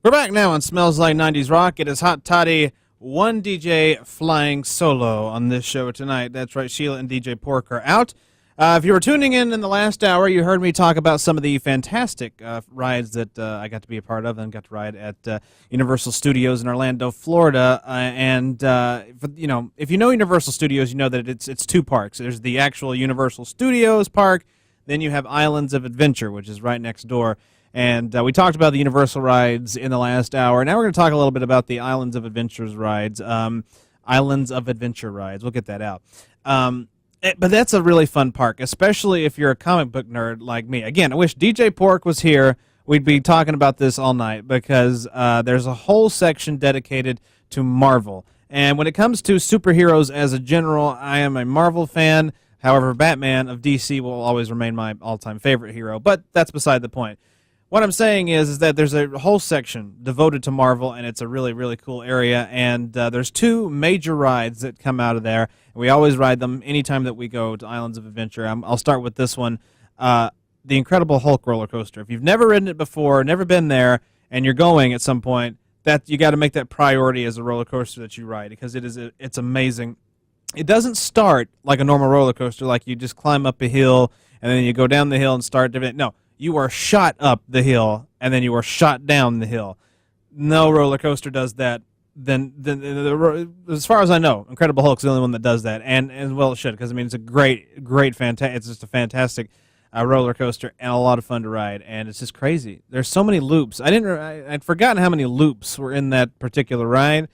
We're back now on Smells Like 90's Rock. It is Hot Toddy, one DJ flying solo on this show tonight. That's right, Sheila and DJ Pork are out. If you were tuning in the last hour, you heard me talk about some of the fantastic rides that I got to be a part of and got to ride at Universal Studios in Orlando, Florida. If you know Universal Studios, you know that it's two parks. There's the actual Universal Studios park, then you have Islands of Adventure, which is right next door. And we talked about the Universal rides in the last hour. Now we're going to talk a little bit about the Islands of Adventures rides. Islands of Adventure rides. We'll get that out. But that's a really fun park, especially if you're a comic book nerd like me. Again, I wish DJ Pork was here. We'd be talking about this all night because there's a whole section dedicated to Marvel. And when it comes to superheroes as a general, I am a Marvel fan. However, Batman of DC will always remain my all-time favorite hero. But that's beside the point. What I'm saying is that there's a whole section devoted to Marvel, and it's a really, really cool area. And there's two major rides that come out of there. And we always ride them anytime that we go to Islands of Adventure. I'll start with this one, the Incredible Hulk roller coaster. If you've never ridden it before, never been there, and you're going at some point, that you got to make that priority as a roller coaster that you ride because it's amazing. It doesn't start like a normal roller coaster, like you just climb up a hill and then you go down the hill and start different. No. You are shot up the hill, and then you are shot down the hill. No roller coaster does that. Then as far as I know, Incredible Hulk's the only one that does that, and well, it should, because I mean it's a great, it's just a fantastic roller coaster and a lot of fun to ride, and it's just crazy. There's so many loops. I'd forgotten how many loops were in that particular ride,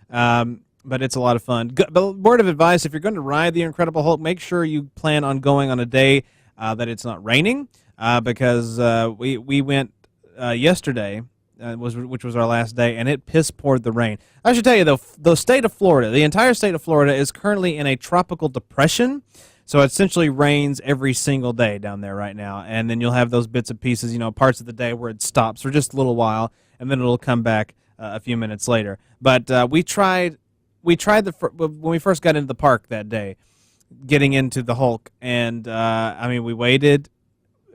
but it's a lot of fun. But word of advice: if you're going to ride the Incredible Hulk, make sure you plan on going on a day that it's not raining. Because we went yesterday, which was our last day, and it piss poured the rain. I should tell you, though, the state of Florida, the entire state of Florida is currently in a tropical depression, so it essentially rains every single day down there right now, and then you'll have those bits and pieces, parts of the day where it stops for just a little while, and then it'll come back a few minutes later. But we tried when we first got into the park that day, getting into the Hulk, and we waited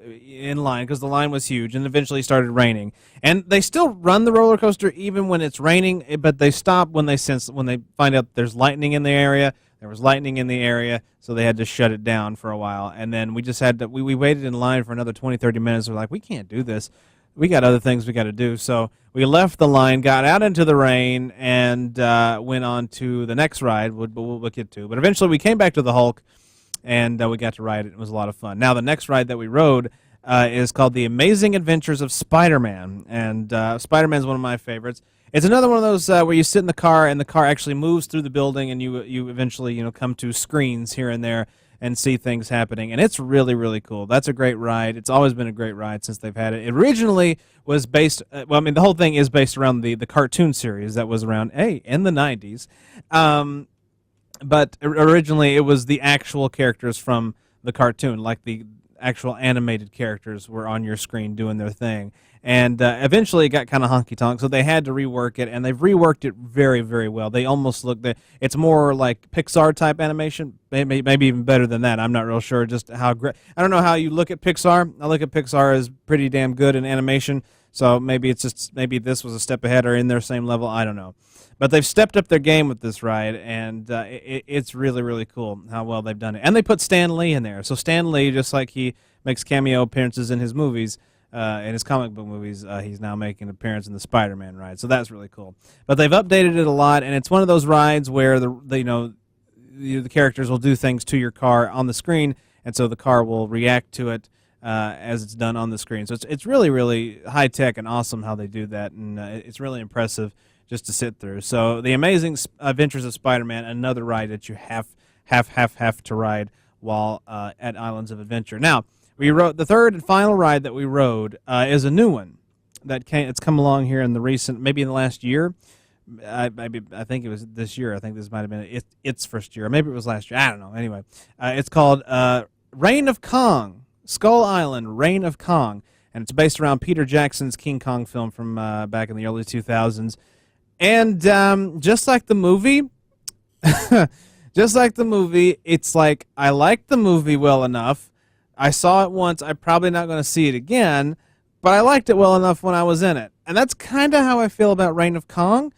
in line because the line was huge, and eventually started raining. And they still run the roller coaster even when it's raining, but they stop when they find out there's lightning in the area. There was lightning in the area, so they had to shut it down for a while. And then we just had to we waited in line for another 20-30 minutes. We're like, we can't do this. We got other things we got to do. So we left the line, got out into the rain, and went on to the next ride we'll get to. But eventually we came back to the Hulk, and we got to ride it. It was a lot of fun. Now, the next ride that we rode is called The Amazing Adventures of Spider-Man, and Spider-Man is one of my favorites. It's another one of those where you sit in the car, and the car actually moves through the building, and you eventually come to screens here and there and see things happening, and it's really, really cool. That's a great ride. It's always been a great ride since they've had it. It originally was based, the whole thing is based around the cartoon series that was around, in the 90s. But originally it was the actual characters from the cartoon, like the actual animated characters were on your screen doing their thing. And eventually it got kind of honky-tonk, so they had to rework it, and they've reworked it very, very well. They almost look, it's more like Pixar-type animation, maybe even better than that. I'm not real sure just how great. I don't know how you look at Pixar. I look at Pixar as pretty damn good in animation, so maybe this was a step ahead or in their same level. I don't know. But they've stepped up their game with this ride, and it's really, really cool how well they've done it. And they put Stan Lee in there. So Stan Lee, just like he makes cameo appearances in his movies, in his comic book movies, he's now making an appearance in the Spider-Man ride. So that's really cool. But they've updated it a lot, and it's one of those rides where the characters will do things to your car on the screen, and so the car will react to it as it's done on the screen. So it's really, really high-tech and awesome how they do that, and it's really impressive just to sit through. So The Amazing Adventures of Spider-Man, another ride that you have to ride while at Islands of Adventure. Now, we rode the third and final ride that we rode is a new one it's come along here in maybe in the last year. I think it was this year. I think this might have been its first year, or maybe it was last year. I don't know. Anyway, it's called Reign of Kong, Skull Island, Reign of Kong, and it's based around Peter Jackson's King Kong film from back in the early 2000s. And just like the movie, it's like I liked the movie well enough. I saw it once. I'm probably not going to see it again, but I liked it well enough when I was in it. And that's kind of how I feel about Reign of Kong.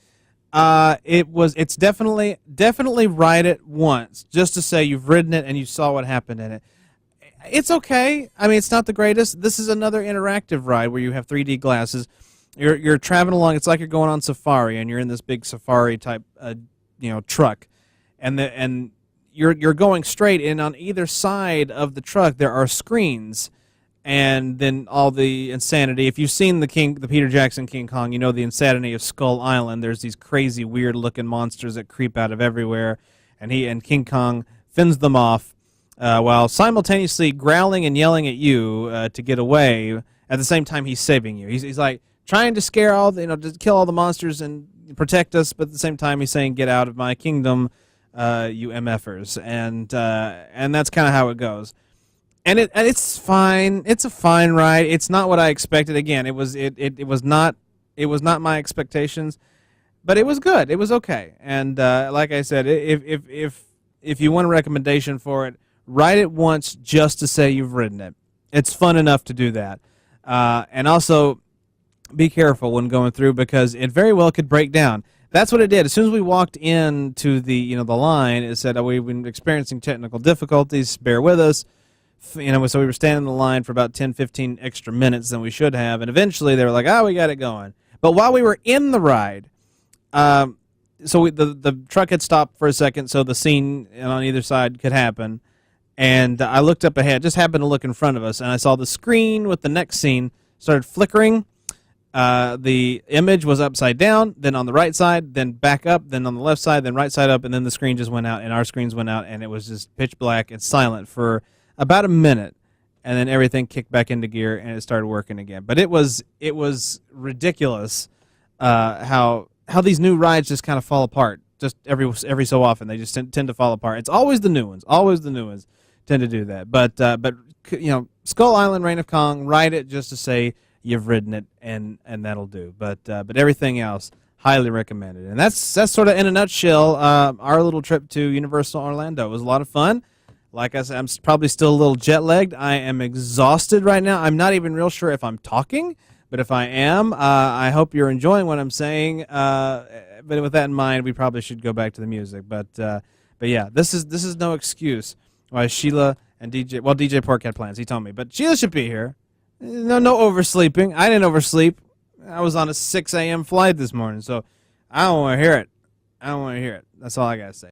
It's definitely ride it once just to say you've ridden it and you saw what happened in it. It's okay. I mean, it's not the greatest. This is another interactive ride where you have 3D glasses. You're traveling along. It's like you're going on safari, and you're in this big safari type, truck, and you're going straight. And on either side of the truck, there are screens, and then all the insanity. If you've seen the Peter Jackson King Kong, you know the insanity of Skull Island. There's these crazy, weird-looking monsters that creep out of everywhere, and King Kong fends them off. While simultaneously growling and yelling at you to get away. At the same time, he's saving you. He's like trying to scare to kill all the monsters and protect us, but at the same time, he's saying, "Get out of my kingdom, you MFers," and that's kind of how it goes. And it's fine. It's a fine ride. It's not what I expected. Again, it was not my expectations, but it was good. It was okay. And like I said, if you want a recommendation for it, ride it once just to say you've ridden it. It's fun enough to do that. And also, be careful when going through because it very well could break down. That's what it did. As soon as we walked into the line, it said, we've been experiencing technical difficulties. Bear with us. So we were standing in the line for about 10, 15 extra minutes than we should have. And eventually they were like, we got it going. But while we were in the ride, the truck had stopped for a second so the scene on either side could happen. And I looked up ahead, just happened to look in front of us, and I saw the screen with the next scene started flickering. The image was upside down, then on the right side, then back up, then on the left side, then right side up, and then the screen just went out, and our screens went out, and it was just pitch black and silent for about a minute, and then everything kicked back into gear, and it started working again. But it was ridiculous how these new rides just kind of fall apart. Just every so often, they just tend to fall apart. It's always the new ones. Tend to do that, but Skull Island, Reign of Kong, ride it just to say you've ridden it, and that'll do. But everything else, highly recommended. And that's sort of in a nutshell our little trip to Universal Orlando. It was a lot of fun. Like I said, I'm probably still a little jet lagged. I am exhausted right now. I'm not even real sure if I'm talking, but if I am, I hope you're enjoying what I'm saying. But with that in mind, we probably should go back to the music. But yeah, this is no excuse why Sheila and DJ Pork had plans. He told me, but Sheila should be here. No oversleeping. I didn't oversleep. I was on a 6 a.m. flight this morning, so I don't want to hear it. That's all I gotta say.